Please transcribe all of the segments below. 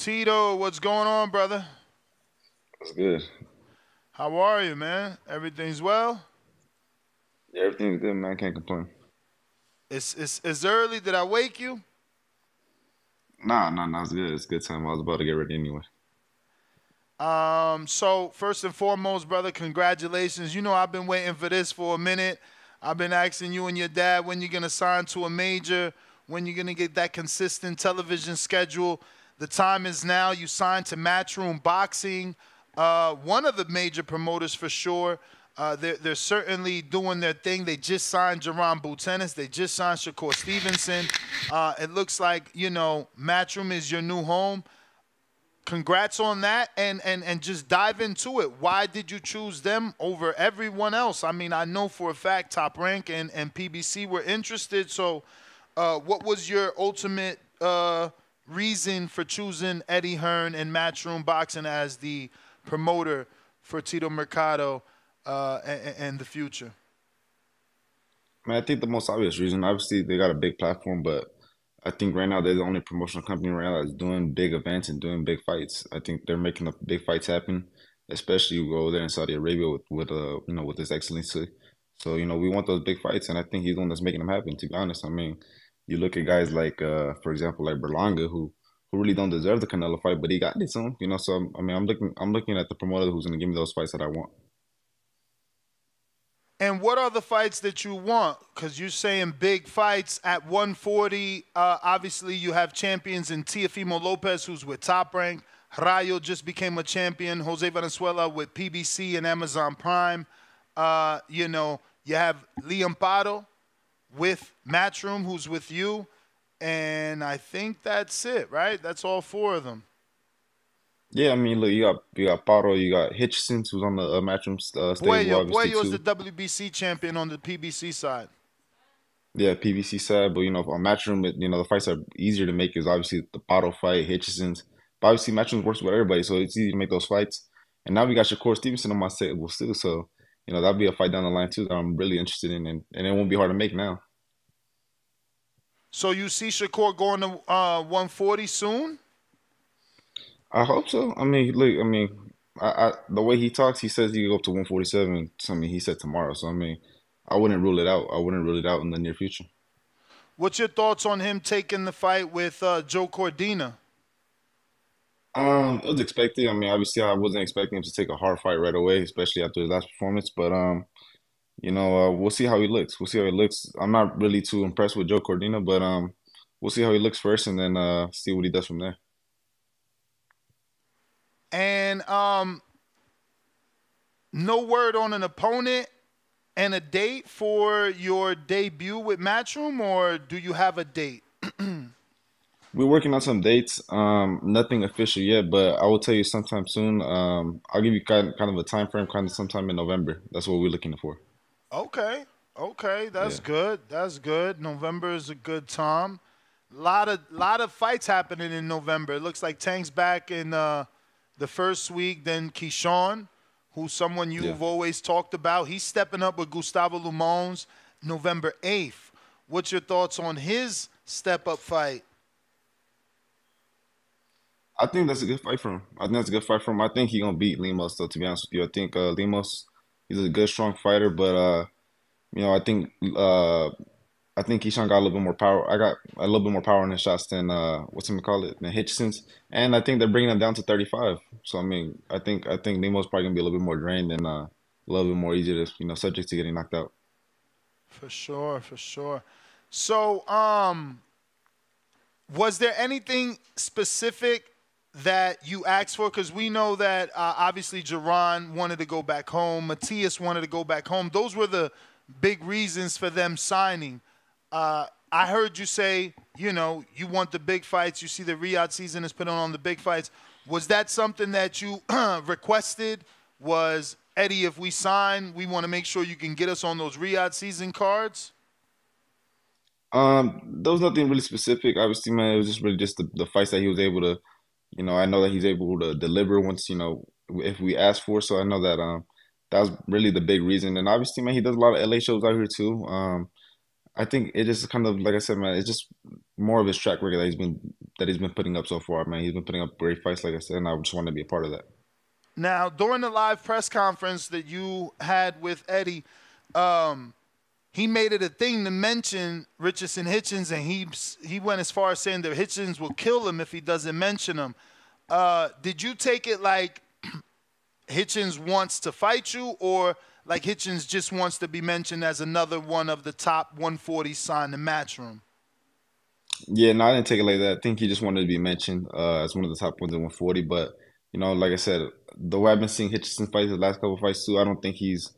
Tito, what's going on, brother? That's good. How are you, man? Everything's well? Yeah, everything's good, man. Can't complain. It's early. Did I wake you? Nah, it's good. It's a good time. I was about to get ready anyway. So first and foremost, brother, congratulations. You know I've been waiting for this for a minute. I've been asking you and your dad when you're gonna sign to a major, when you're gonna get that consistent television schedule. The time is now. You signed to Matchroom Boxing, one of the major promoters for sure. They're certainly doing their thing. They just signed Jerron Butenis. They just signed Shakur Stevenson. It looks like Matchroom is your new home. Congrats on that, and just dive into it. Why did you choose them over everyone else? I mean, I know for a fact Top Rank and PBC were interested. So what was your ultimate reason for choosing Eddie Hearn and Matchroom Boxing as the promoter for Tito Mercado and the future? Man, I think the most obvious reason, obviously, they got a big platform, but I think right now they're the only promotional company right now that's doing big events and doing big fights. I think they're making the big fights happen, especially over there in Saudi Arabia with His Excellency. So we want those big fights, and I think he's the one that's making them happen. To be honest, I mean, you look at guys like, for example, like Berlanga, who really don't deserve the Canelo fight, but he got it soon. So I mean, I'm looking at the promoter who's going to give me those fights that I want. And what are the fights that you want? Because you're saying big fights at 140. Obviously, you have champions in Teofimo Lopez, who's with Top Rank. Rayo just became a champion. Jose Venezuela with PBC and Amazon Prime. You have Liam Paro with Matchroom, who's with you. And I think that's it, right? That's all four of them. Yeah, I mean, look, you got Paro, you got Hitchins, who's on the Matchroom stable, Buello. obviously Buello is the too. WBC champion on the PBC side. Yeah, PVC side, but on Matchroom, the fights are easier to make is obviously the Paro fight, Hitchison's. But obviously, Matchroom works with everybody, so it's easy to make those fights. And now we got Shakur Stevenson on my table too, so that'll be a fight down the line too that I'm really interested in, and it won't be hard to make now. So you see Shakur going to 140 soon? I hope so. I mean, look, I mean, the way he talks, he says he can go up to 147. So, I mean, he said tomorrow. So, I mean, I wouldn't rule it out. I wouldn't rule it out in the near future. What's your thoughts on him taking the fight with Joe Cordina? It was expected. I mean, obviously, I wasn't expecting him to take a hard fight right away, especially after his last performance. But we'll see how he looks. We'll see how he looks. I'm not really too impressed with Joe Cordina, but we'll see how he looks first, and then see what he does from there. And no word on an opponent and a date for your debut with Matchroom, or do you have a date? We're working on some dates. Nothing official yet, but I will tell you sometime soon. I'll give you kind of a time frame, kind of sometime in November. That's what we're looking for. Okay, okay, Yeah. that's good. That's good. November is a good time. Lot of fights happening in November. It looks like Tank's back in the first week. Then Keyshawn, who's someone Yeah. you've always talked about, he's stepping up with Gustavo Lumons November 8th. What's your thoughts on his step up fight? I think that's a good fight for him. I think that's a good fight for him. I think he's gonna beat Lemos though, to be honest with you. I think Lemos, he's a good strong fighter, but I think Keyshawn got a little bit more power. I got a little bit more power in his shots than what's him call it, than Hitchens. And I think they're bringing him down to 35. So I mean, I think Lemos probably gonna be a little bit more drained and a little bit more easy to subject to getting knocked out. For sure, for sure. So, was there anything specific that you asked for? Because we know that obviously Jerron wanted to go back home. Matias wanted to go back home. Those were the big reasons for them signing. I heard you say, you want the big fights. You see the Riyadh season is putting on the big fights. Was that something that you requested? Was, Eddie, if we sign, we want to make sure you can get us on those Riyadh season cards? There was nothing really specific. Obviously, man, it was just really just the fights that he was able to. I know that he's able to deliver once, if we ask for. So I know that that was really the big reason. And obviously, man, he does a lot of LA shows out here too. I think it just kind of like I said, man, it's just more of his track record that he's been he's been putting up so far, man. He's been putting up great fights, like I said, and I just want to be a part of that. Now, during the live press conference that you had with Eddie, um, he made it a thing to mention Richardson Hitchins, and he went as far as saying that Hitchins will kill him if he doesn't mention him. Did you take it like Hitchins wants to fight you, or like Hitchins just wants to be mentioned as another one of the top 140 signed in Matchroom? Yeah, no, I didn't take it like that. I think he just wanted to be mentioned as one of the top ones in 140. But like I said, the way I've been seeing Hitchison fight the last couple of fights too, I don't think he's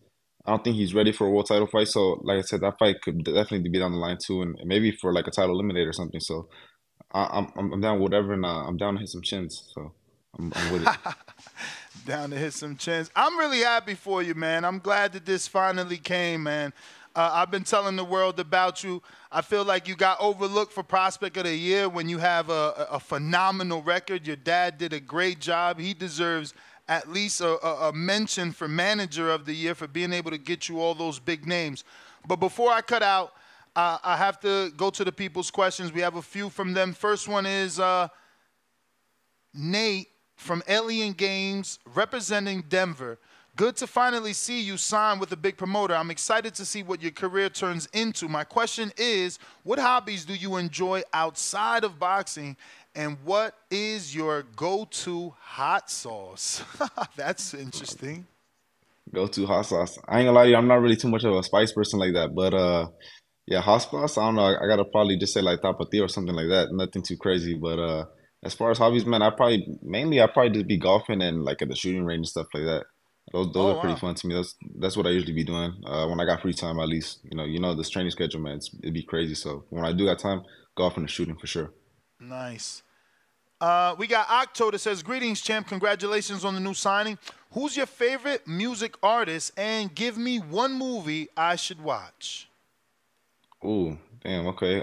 ready for a world title fight. So, like I said, that fight could definitely be down the line too, and maybe for like a title eliminator or something. So, I'm down with whatever, and I'm down to hit some chins. So, I'm with it. Down to hit some chins. I'm really happy for you, man. I'm glad that this finally came, man. I've been telling the world about you. I feel like you got overlooked for Prospect of the Year when you have a phenomenal record. Your dad did a great job. He deserves at least a mention for Manager of the Year for being able to get you all those big names. But before I cut out, I have to go to the people's questions. We have a few from them. First one is Nate from Alien Games representing Denver. Good to finally see you sign with a big promoter. I'm excited to see what your career turns into. My question is, what hobbies do you enjoy outside of boxing, and what is your go-to hot sauce? That's interesting. Go to hot sauce. I ain't gonna lie to you, I'm not really too much of a spice person like that, but yeah, hot sauce. I don't know. I gotta probably just say like tapatio or something like that. Nothing too crazy, but as far as hobbies, man, I probably just be golfing and like at the shooting range and stuff like that. Those Oh, are pretty wow. fun to me. That's what I usually be doing when I got free time. At least this training schedule, man. It'd be crazy. So when I do got time, golfing and shooting for sure. Nice. We got Octo that says, greetings, champ. Congratulations on the new signing. Who's your favorite music artist? And give me one movie I should watch. Ooh, damn. Okay.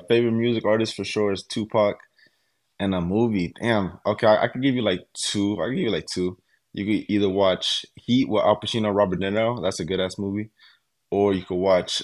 Favorite music artist for sure is Tupac. And a movie, damn. Okay, I could give you like two. I could give you like two. You could either watch Heat with Al Pacino, Robert De Niro. That's a good ass movie. Or you could watch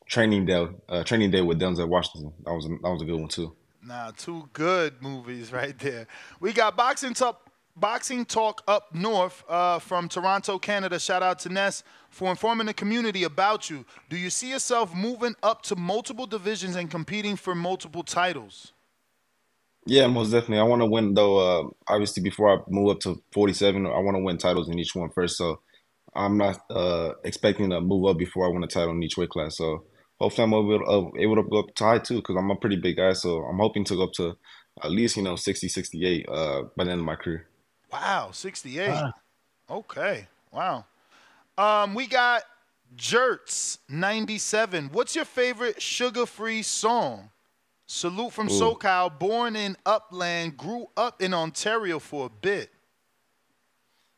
Training Day with Denzel Washington. That was a good one too. Nah, two good movies right there. We got Boxing Talk Up North from Toronto, Canada. Shout out to Ness for informing the community about you. Do you see yourself moving up to multiple divisions and competing for multiple titles? Yeah, most definitely. I want to win though. Obviously, before I move up to 47, I want to win titles in each one first. So I'm not expecting to move up before I win a title in each weight class. So hopefully I'm able to go up to high too, because I'm a pretty big guy. So I'm hoping to go up to at least 60, 68 by the end of my career. Wow, 68. Okay, wow. We got Jerts 97. What's your favorite sugar-free song? Salute from Ooh, SoCal, born in Upland, grew up in Ontario for a bit.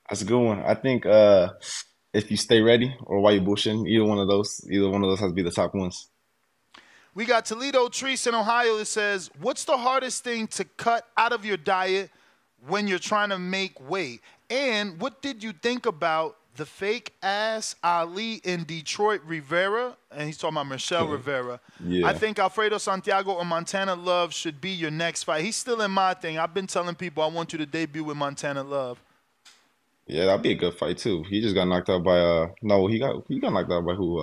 that's a good one. I think if you stay ready or while you bushing, either one of those has to be the top ones. We got Toledo Treese in Ohio that says, what's the hardest thing to cut out of your diet when you're trying to make weight? And what did you think about the fake ass Ali in Detroit Rivera? And he's talking about Michelle Rivera. I Yeah. think Alfredo Santiago or Montana Love should be your next fight. He's still in my thing. I've been telling people I want you to debut with Montana Love. Yeah, that'd be a good fight too. He just got knocked out by no, he got knocked out by who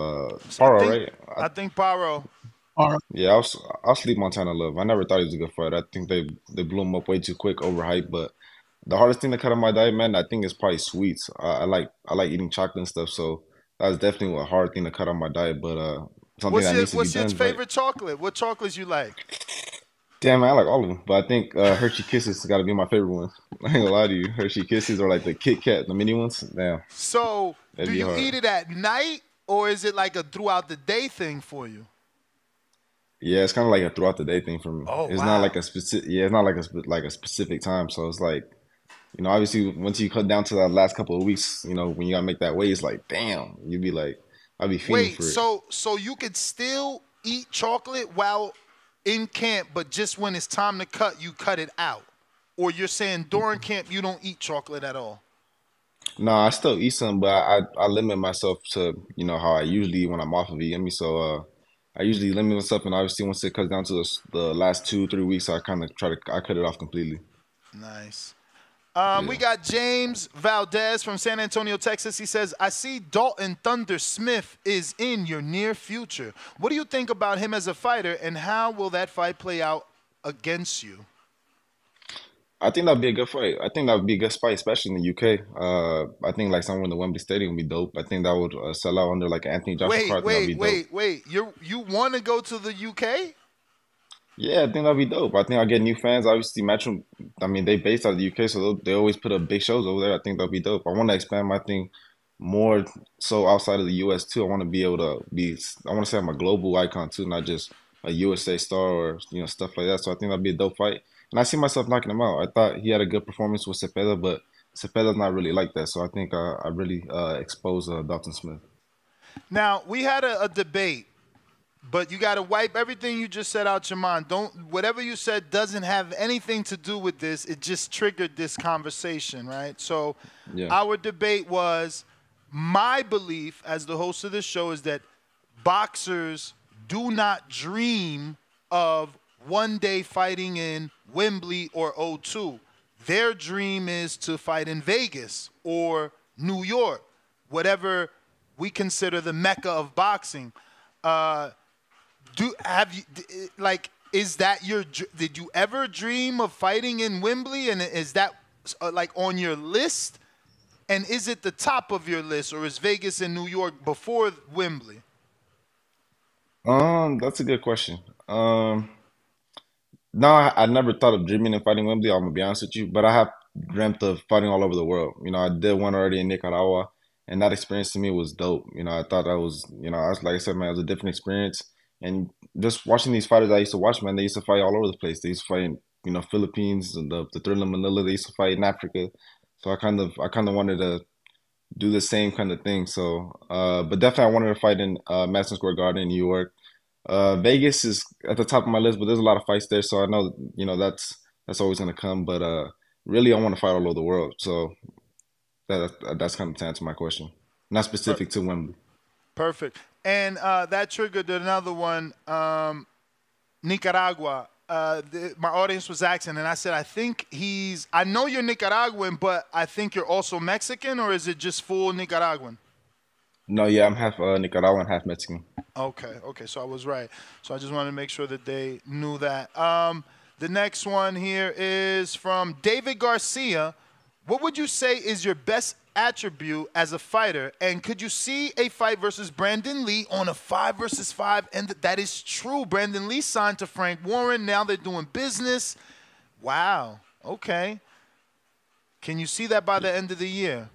So Paro, right? I think Paro. Yeah, I'll sleep Montana Love. I never thought he was a good fighter. I think they blew him up way too quick, overhyped. But the hardest thing to cut out my diet, man, I think is probably sweets. I like eating chocolate and stuff, so that's definitely a hard thing to cut out my diet. But something that needs to be What's your done, right? favorite chocolate? What chocolates you like? Damn, man, I like all of them, but I think Hershey Kisses got to be my favorite one. I ain't gonna lie to you, Hershey Kisses are like the Kit Kat, the mini ones. Damn, So, that'd do be you hard. eat it at night or is it like a throughout the day thing for you? Yeah, it's kind of like a throughout the day thing for me. Oh, It's not like wow. a specific, yeah, it's not like like a specific time. So it's like, obviously once you cut down to that last couple of weeks, when you gotta make that weight, it's like, damn, you'd be like, I'd be fiending Wait, for it. so you could still eat chocolate while in camp, but just when it's time to cut, you cut it out? Or you're saying during camp you don't eat chocolate at all? No, I still eat some, but I limit myself to how I usually eat when I'm off of it. You get me? So I usually limit myself, and obviously once it cuts down to the last 2 3 weeks, I kind of try to I cut it off completely. Nice. We Yeah. got James Valdez from San Antonio, Texas. He says, I see Dalton Thunder Smith is in your near future. What do you think about him as a fighter, and how will that fight play out against you? I think that'd be a good fight. I think that would be a good fight, especially in the UK. I think like somewhere in the Wembley Stadium would be dope. I think that would sell out under like Anthony Joshua Wait, card. I think that'd wait, be dope. wait, wait. You want to go to the UK? Yeah, I think that'd be dope. I think I'll get new fans. Obviously, Matchroom, I mean, they based out of the UK, so they always put up big shows over there. I think that'd be dope. I want to expand my thing more so outside of the US too. I want to be able to be, I want to say I'm a global icon too, not just a USA star or, stuff like that. So I think that'd be a dope fight. And I see myself knocking him out. I thought he had a good performance with Cepeda, but Cepeda's not really like that. So I think I really expose Dalton Smith. Now, we had a debate, but you got to wipe everything you just said out your mind. Don't whatever you said doesn't have anything to do with this. It just triggered this conversation, right? So, Yeah. our debate was my belief as the host of this show is that boxers do not dream of one day fighting in Wembley or O2. Their dream is to fight in Vegas or New York, whatever we consider the mecca of boxing. Uh, do have you like is that your did you ever dream of fighting in Wembley, and is that like on your list, and is it the top of your list, or is Vegas and New York before Wembley? That's a good question. No, I never thought of dreaming of fighting Wembley. I'm gonna be honest with you, but I have dreamt of fighting all over the world. I did one already in Nicaragua, and that experience to me was dope. I thought that was, I was like I said, man, it was a different experience. And just watching these fighters I used to watch, man, they used to fight all over the place. They used to fight in, Philippines, and the Thrilla Manila. They used to fight in Africa. So I kind of wanted to do the same kind of thing. So, but definitely I wanted to fight in Madison Square Garden in New York. Vegas is at the top of my list, but there's a lot of fights there, so I know that's always gonna come. But really, I want to fight all over the world. So that's kind of to answer my question, not Per- specific to Wembley. Perfect. And that triggered another one. Nicaragua. My audience was asking, and I said, I think I know you're Nicaraguan, but I think you're also Mexican, or is it just full Nicaraguan? No, yeah, I'm half Nicaraguan, half Mexican. Okay, okay, so I was right. So I just wanted to make sure that they knew that. The next one here is from David Garcia. What would you say is your best attribute as a fighter? And could you see a fight versus Brandon Lee on a 5 versus 5? And that is true. Brandon Lee signed to Frank Warren. Now they're doing business. Wow. Okay. Can you see that by the end of the year?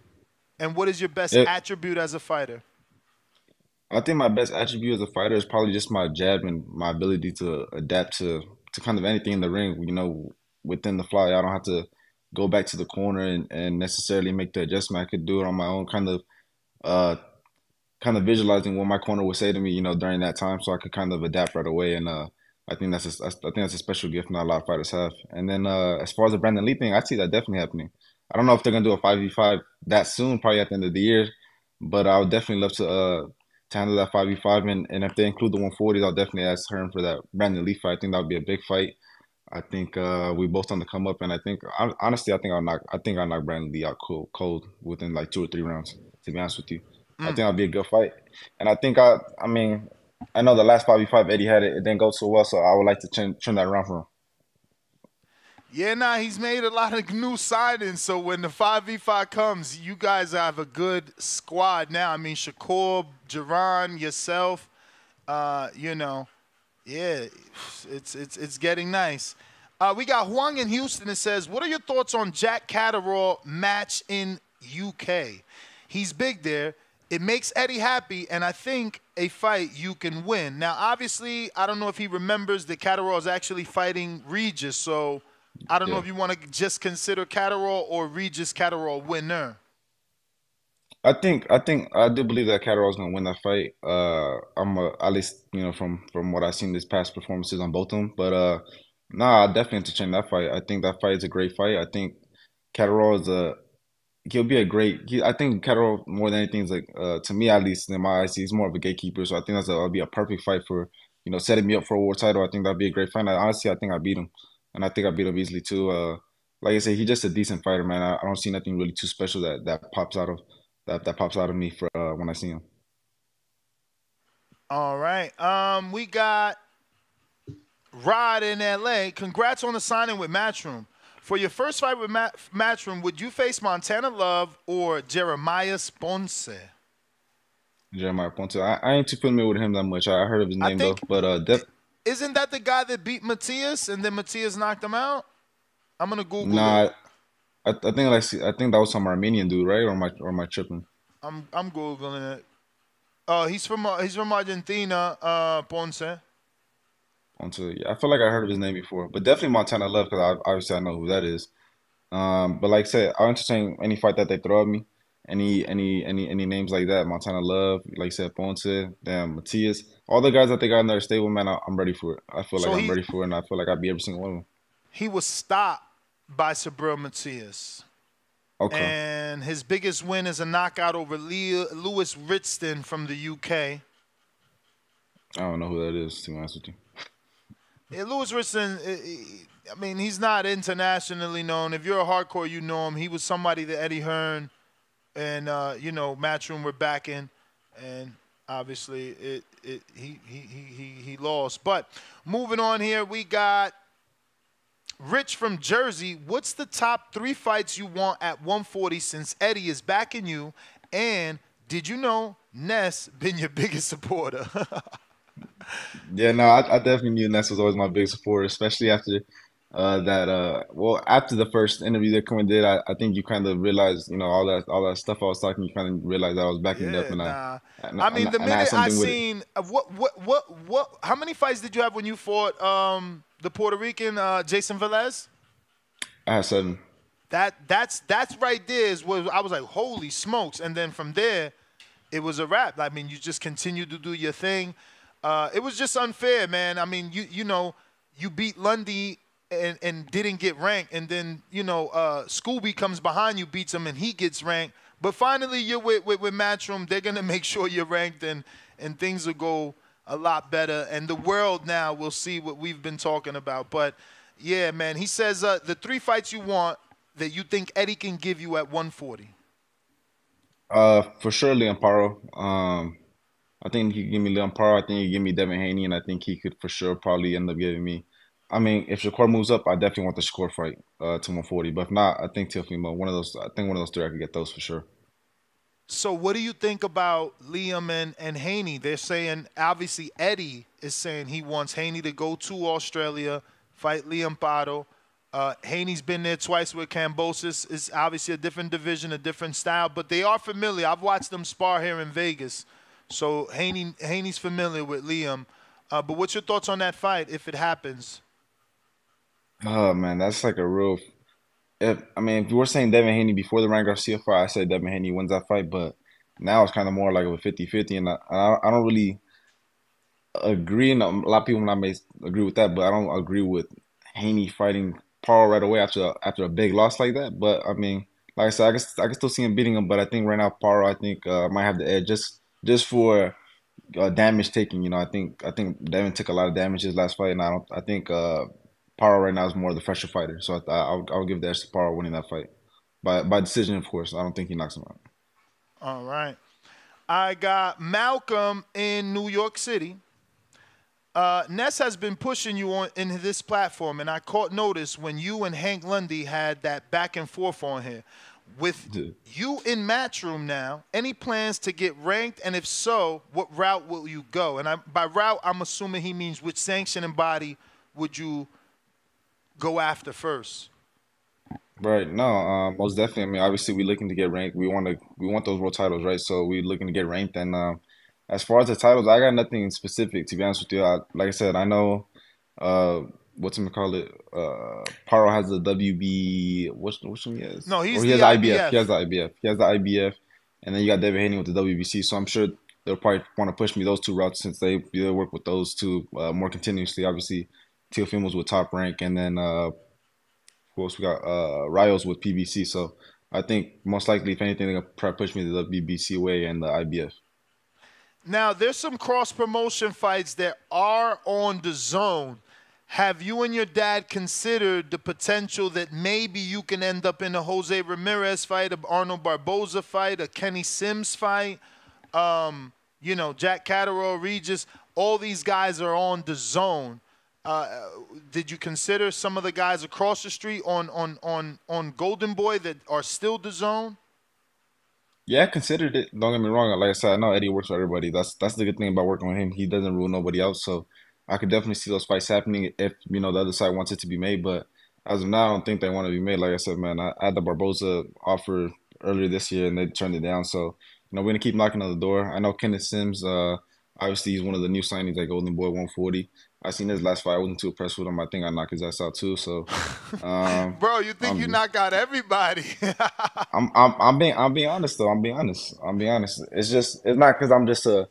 And what is your best It, attribute as a fighter? I think my best attribute as a fighter is probably just my jab and my ability to adapt to kind of anything in the ring. Within the fly, I don't have to go back to the corner and necessarily make the adjustment. I could do it on my own, uh kind of visualizing what my corner would say to me, during that time, so I could kind of adapt right away. And I think that's a special gift not a lot of fighters have. And then as far as the Brandon Lee thing, I see that definitely happening. I don't know if they're gonna do a 5v5 that soon, probably at the end of the year, but I would definitely love to handle that 5v5. And if they include the 140s, I'll definitely ask her for that Brandon Lee fight. I think that would be a big fight. I think we both on the come up, and honestly, I think I'll knock Brandon Lee out cold within like 2 or 3 rounds. To be honest with you, I think that'll be a good fight, and I mean, I know the last 5v5 Eddie had it didn't go so well, so I would like to turn that around for him. Yeah, nah, he's made a lot of new signings. So when the 5v5 comes, you guys have a good squad now. I mean, Shakur, Jerron, yourself, you know, yeah, it's getting nice. We got Huang in Houston that says, what are your thoughts on Jack Catterall match in UK? He's big there. It makes Eddie happy, and I think a fight you can win. Now, obviously, I don't know if he remembers that Catterall is actually fighting Regis, so I don't know Yeah. if you want to just consider Catterall or Regis Catterall winner. I think I do believe that Catterall's gonna win that fight. At least from what I've seen this past performances on both of them. But nah, I definitely entertain that fight. I think that fight is a great fight. I think Catterall is a he'll be a great. I think Catterall more than anything is like to me at least in my eyes he's more of a gatekeeper. So I think that'll be a perfect fight for setting me up for a world title. I think that'd be a great fight. Honestly, I think I beat him, and I think I beat him easily too. Like I said, he's just a decent fighter, man. I don't see nothing really too special that pops out of that pops out of me for when I see him. All right. We got Rod in LA. Congrats on the signing with Matchroom. For your first fight with Matchroom, would you face Montana Love or Jeremiah Ponce? Jeremiah Ponte. I ain't too familiar with him that much. I heard of his I name though, think but isn't that the guy that beat Matias and then Matias knocked him out? I'm gonna Google it. nah, I think I think that was some Armenian dude, right? Or am I tripping? I'm googling it. He's from Argentina, Ponce. Ponte. Yeah, I feel like I heard of his name before, but definitely Montana Love because obviously I know who that is. But like I said, I'll entertain any fight that they throw at me. Any names like that, Montana Love, like I said, Ponce, damn, Matias, all the guys that they got in their stable, man, I'm ready for it. I feel like So I'm ready for it, and I feel like I'll be every single one of them. he was stopped by Sabril Matias. Okay, And his biggest win is a knockout over Lewis Ritston from the UK. I don't know who that is, to be honest with you. Yeah, Lewis Ritston, I mean, he's not internationally known. If you're a hardcore, you know him. He was somebody that Eddie Hearn and Matchroom were backing, and obviously he lost. But moving on here, we got Rich from Jersey. What's the top 3 fights you want at 140 since Eddie is backing you? And did you know Ness been your biggest supporter? Yeah, no, I definitely knew Ness was always my big supporter, especially after after the first interview that Cohen did, I think you kind of realized, all that stuff I was talking, you kind of realized I was backing it up, Yeah, and I nah. and, I and, mean, the and I had minute I something with it. seen how many fights did you have when you fought the Puerto Rican Jason Velez? I had 7. That's right there is what I was like, holy smokes! And then from there, it was a wrap. I mean, you just continued to do your thing. It was just unfair, man. I mean, you beat Lundy and didn't get ranked, and then Scooby comes behind you, beats him, and he gets ranked. But finally, you're with Matchroom. They're gonna make sure you're ranked, and things will go a lot better. And the world now will see what we've been talking about. But yeah, man, he says the 3 fights you want that you think Eddie can give you at 140. For sure, Leon Paro. I think he could give me Leon Paro. I think he could give me Devin Haney, and I think he could for sure probably end up giving me. I mean, if Shakur moves up, I definitely want the Shakur fight to 140. But if not, I think Teofimo, one of those. I think one of those 3, I could get those for sure. So what do you think about Liam and Haney? They're saying, obviously Eddie is saying he wants Haney to go to Australia, fight Liam Paro. Haney's been there twice with Cambosis. It's obviously a different division, a different style, but they are familiar. I've watched them spar here in Vegas. So Haney's familiar with Liam. But what's your thoughts on that fight if it happens? Oh man, that's like a real. If you were saying Devin Haney before the Ryan Garcia fight, I said Devin Haney wins that fight. But now it's kind of more like a 50-50, and I don't really agree. And a lot of people not may agree with that, but I don't agree with Haney fighting Paul right away after a big loss like that. But I mean, like I said, I can still see him beating him. But I think right now Paro, I think might have the edge just for damage taking. I think Devin took a lot of damage his last fight, and I think Paro right now is more the fresher fighter. So I'll give the edge to Paro winning that fight by decision, of course. I don't think he knocks him out. All right. I got Malcolm in New York City. Ness has been pushing you on in this platform, and I caught notice when you and Hank Lundy had that back and forth on here. With Dude. you in Matchroom now, any plans to get ranked? And if so, what route will you go? And by route, I'm assuming he means which sanctioning body would you go after first? Right. No, most definitely. I mean, obviously, we're looking to get ranked. We want those world titles, right? So we're looking to get ranked. And as far as the titles, I got nothing specific to be honest with you. Like I said, I know uh, what's him call it. Paro has the WB. Which one he has? No, Or he's he has the the IBF. He has IBF. the IBF. He has the IBF, and then you got David Haney with the WBC. So I'm sure they'll probably want to push me those 2 routes since they work with those 2 more continuously. Obviously, Teofimo's with Top Rank, and then of course, we got Rios with PBC. So I think most likely, if anything, they're gonna try to push me to the BBC way and the IBF. Now, there's some cross-promotion fights that are on the zone. Have you and your dad considered the potential that maybe you can end up in a Jose Ramirez fight, a Arnold Barboza fight, a Kenny Sims fight, Jack Catterall, Regis? All these guys are on the zone. Did you consider some of the guys across the street on Golden Boy that are still the zone? Yeah, I considered it. Don't get me wrong. Like I said, I know Eddie works for everybody. That's the good thing about working with him. He doesn't rule nobody out. So I could definitely see those fights happening if the other side wants it to be made. But as of now, I don't think they want to be made. Like I said, man, I had the Barboza offer earlier this year and they turned it down. So we're gonna keep knocking on the door. I know Kenneth Sims. Obviously, he's one of the new signings at Golden Boy 140. I seen his last fight. I wasn't too impressed with him. I think I knocked his ass out too. So, Bro, you think you um, knock out everybody? I'm being honest though. I'm being honest. It's not because I'm just a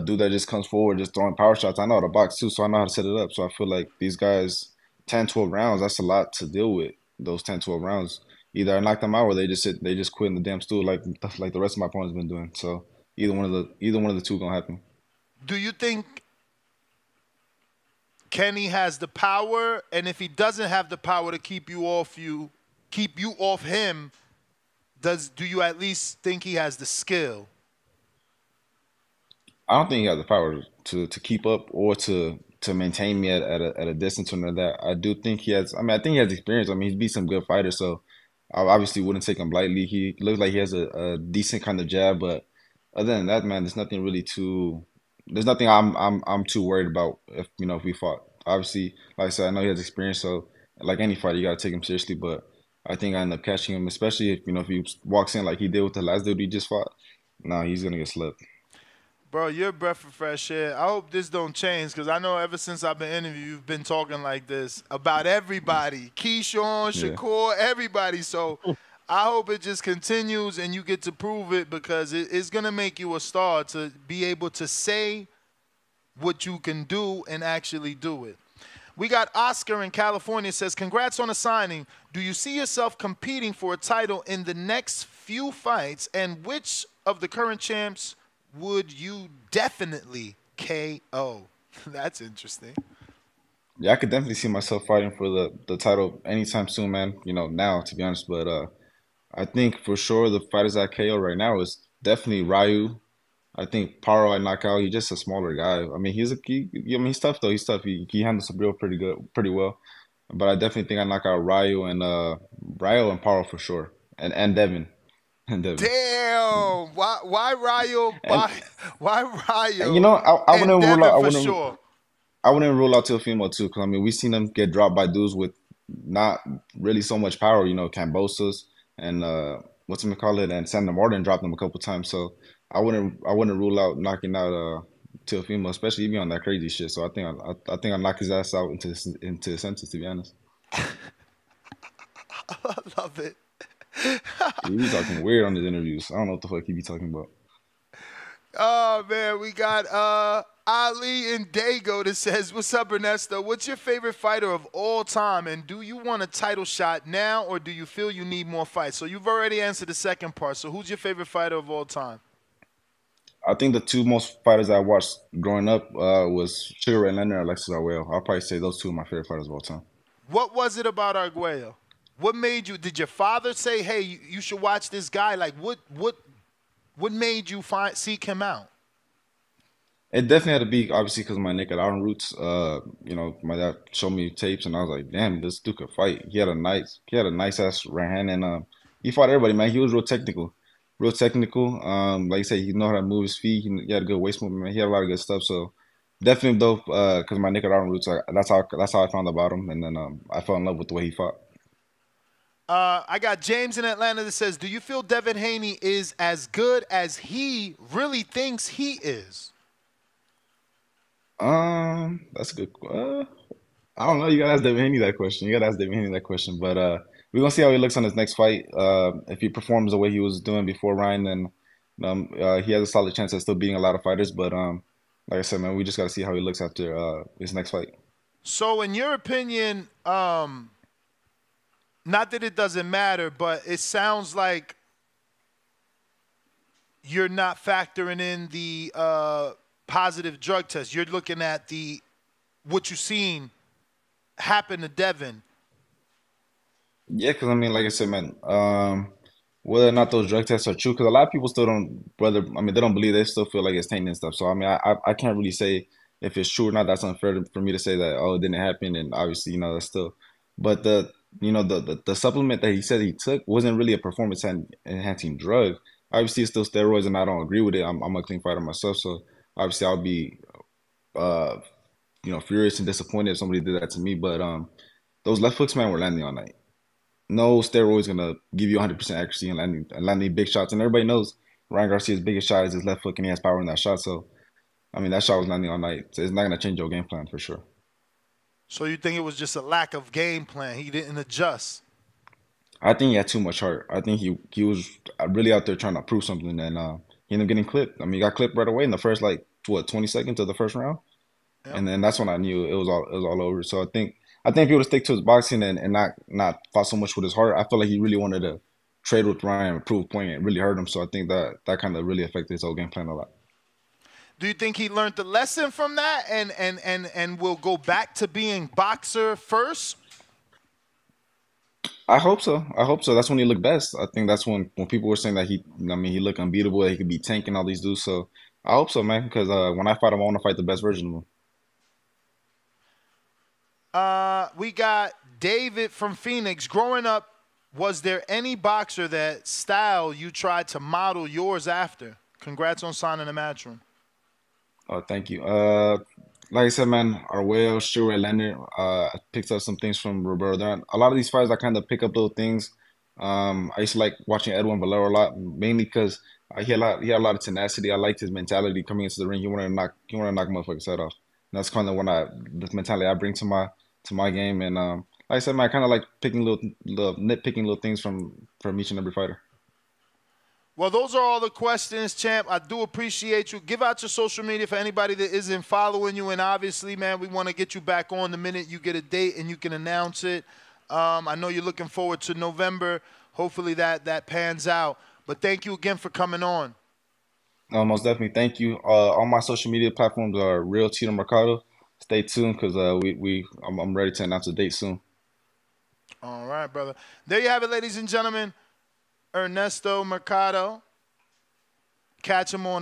dude that just comes forward just throwing power shots. I know how to box too, so I know how to set it up. So I feel like these guys 10, 12 rounds, that's a lot to deal with. Those 10, 12 rounds. Either I knock them out or they just quit in the damn stool like the rest of my opponents been doing. So either one of the two gonna happen. Do you think Kenny has the power, and if he doesn't have the power to keep you off him, do you at least think he has the skill? I don't think he has the power to keep up or to maintain me at a distance or none of that. I do think he has. I mean, I think he has experience. I mean, he's beat some good fighters, so I obviously wouldn't take him lightly. He looks like he has a decent kind of jab, but other than that, man, there's nothing really too. There's nothing I'm too worried about if we fought. Obviously, like I said, I know he has experience, so like any fighter, you gotta take him seriously. But I think I end up catching him, especially if he walks in like he did with the last dude he just fought. Nah, he's gonna get slept. Bro, you're a breath of fresh air. I hope this don't change because I know ever since I've been interviewed, you've been talking like this about everybody. Keyshawn, Yeah. Shakur, everybody. So I hope it just continues and you get to prove it because it's going to make you a star to be able to say what you can do and actually do it. We got Oscar in California says, congrats on the signing. Do you see yourself competing for a title in the next few fights? And which of the current champs would you definitely KO? That's interesting. Yeah, I could definitely see myself fighting for the title anytime soon, man. Now to be honest, but I think for sure the fighters at KO right now is definitely Ryu. I think Paro I knock out. He's just a smaller guy. I mean, I mean, he's tough though. He's tough. He handles the real pretty well. But I definitely think I knock out Ryo and Paro for sure, and Devin, and Devin. Damn. Why Ryo? And Why and Ryo I and wouldn't rule Devin out. for sure? I wouldn't rule out Teofimo too, because I mean we've seen them get dropped by dudes with not really so much power. Cambosos and what's him call it, and Sandra Martin dropped them a couple times. So I wouldn't rule out knocking out Teofimo, especially even on that crazy shit. So I think I knock his ass out into his senses. To be honest, I love it. he be talking weird on his interviews. I don't know what the fuck he be talking about. Oh man, we got Ali and Dago that says, "What's up, Ernesto? What's your favorite fighter of all time? And do you want a title shot now, or do you feel you need more fights?" So you've already answered the second part. So who's your favorite fighter of all time? I think the two most fighters I watched growing up was Sugar Ray Leonard and Alexis Arguello. I'll probably say those two are my favorite fighters of all time. What was it about Arguello? What made you? Did your father say, "Hey, you should watch this guy"? Like, what made you seek him out? It definitely had to be obviously because of my naked arm roots. My dad showed me tapes, and I was like, "Damn, this dude could fight." He had a nice ass right hand, and he fought everybody. Man, he was real technical, real technical. Like you said, he know how to move his feet. He had a good waist movement. Man. He had a lot of good stuff. So definitely though, because my naked arm roots, that's how I found about him, and then I fell in love with the way he fought. I got James in Atlanta that says, "Do you feel Devin Haney is as good as he really thinks he is?" That's a good. I don't know. You gotta ask David Haney that question. But we're gonna see how he looks on his next fight. If he performs the way he was doing before Ryan, then he has a solid chance at still beating a lot of fighters. But like I said, man, we just gotta see how he looks after his next fight. So, in your opinion, not that it doesn't matter, but it sounds like you're not factoring in the positive drug test. You're looking at what you've seen happen to Devin. Yeah, because I mean, like I said, man, whether or not those drug tests are true, because a lot of people still don't, whether I mean, they don't believe, they still feel like it's tainted and stuff. So I mean, I can't really say if it's true or not. That's unfair for me to say that, oh, it didn't happen, and obviously, that's still. But the supplement that he said he took wasn't really a performance enhancing drug. Obviously, it's still steroids, and I don't agree with it. I'm a clean fighter myself, so obviously, I'll be uh furious and disappointed if somebody did that to me. But those left hooks, man, were landing all night. No steroids gonna give you 100% accuracy and landing big shots. And everybody knows Ryan Garcia's biggest shot is his left hook, and he has power in that shot. So, I mean, that shot was landing all night. So it's not gonna change your game plan for sure. So you think it was just a lack of game plan? He didn't adjust. I think he had too much heart. I think he was really out there trying to prove something, and he ended up getting clipped. I mean, he got clipped right away in the first 20 seconds of the first round. Yep. And then that's when I knew it was all over. So I think if he would have stick to his boxing and not fought so much with his heart, I feel like he really wanted to trade with Ryan and prove a point. It really hurt him. So I think that kind of really affected his whole game plan a lot. Do you think he learned the lesson from that and will go back to being boxer first? I hope so. I hope so. That's when he looked best. I think that's when people were saying that he looked unbeatable, that he could be tanking all these dudes. So I hope so, man. Because when I fight him, I want to fight the best version of him. We got David from Phoenix. Growing up, was there any boxer that style you tried to model yours after? Congrats on signing the Matchroom. Oh, thank you. Like I said, man, Arguello, Stewart, Leonard, I picked up some things from Roberto Duran. A lot of these fighters, I kind of pick up little things. I used to like watching Edwin Valero a lot, mainly because he had a lot of tenacity. I liked his mentality coming into the ring. He wanted to knock motherfuckers head off. And that's kind of the mentality I bring to my game. And like I said, man, I kind of like picking little nitpicking little things from each and every fighter. Well, those are all the questions, champ. I do appreciate you. Give out your social media for anybody that isn't following you. And obviously, man, we want to get you back on the minute you get a date and you can announce it. I know you're looking forward to November. Hopefully that pans out. But thank you again for coming on. Most definitely, thank you. All my social media platforms are Real Tito Mercado. Stay tuned because I'm ready to announce a date soon. All right, brother. There you have it, ladies and gentlemen. Ernesto Mercado. Catch him on